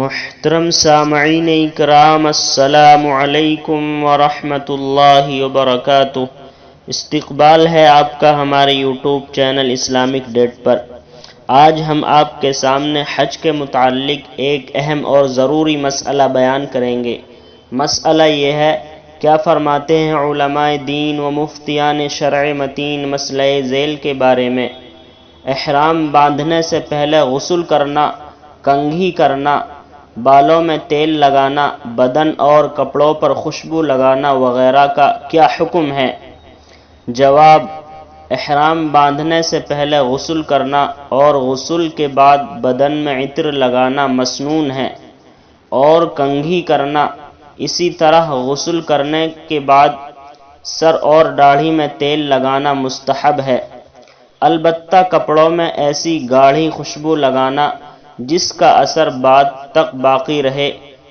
محترم سامعین اکرام، السلام علیکم ورحمۃ اللہ وبرکاتہ۔ استقبال ہے آپ کا ہمارے یوٹیوب چینل اسلامک ڈیٹ پر۔ آج ہم آپ کے سامنے حج کے متعلق ایک اہم اور ضروری مسئلہ بیان کریں گے۔ مسئلہ یہ ہے، کیا فرماتے ہیں علماء دین و مفتیان شرع متین مسئلہ ذیل کے بارے میں؟ احرام باندھنے سے پہلے غسل کرنا، کنگھی کرنا، بالوں میں تیل لگانا، بدن اور کپڑوں پر خوشبو لگانا وغیرہ کا کیا حکم ہے؟ جواب: احرام باندھنے سے پہلے غسل کرنا اور غسل کے بعد بدن میں عطر لگانا مسنون ہے، اور کنگھی کرنا، اسی طرح غسل کرنے کے بعد سر اور داڑھی میں تیل لگانا مستحب ہے۔ البتہ کپڑوں میں ایسی گاڑھی خوشبو لگانا جس کا اثر بعد تک باقی رہے،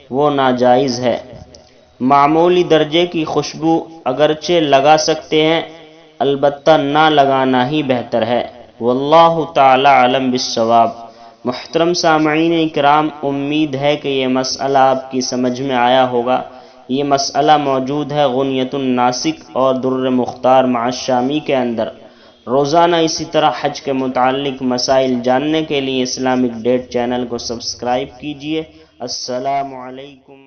وہ ناجائز ہے۔ معمولی درجے کی خوشبو اگرچہ لگا سکتے ہیں، البتہ نہ لگانا ہی بہتر ہے۔ واللہ تعالی عالم بالصواب۔ محترم سامعین اکرام، امید ہے کہ یہ مسئلہ آپ کی سمجھ میں آیا ہوگا۔ یہ مسئلہ موجود ہے غنیۃ الناسک اور در مختار مع الشامی کے اندر۔ روزانہ اسی طرح حج کے متعلق مسائل جاننے کے لیے اسلامک ڈیٹ چینل کو سبسکرائب کیجیے۔ السلام علیکم۔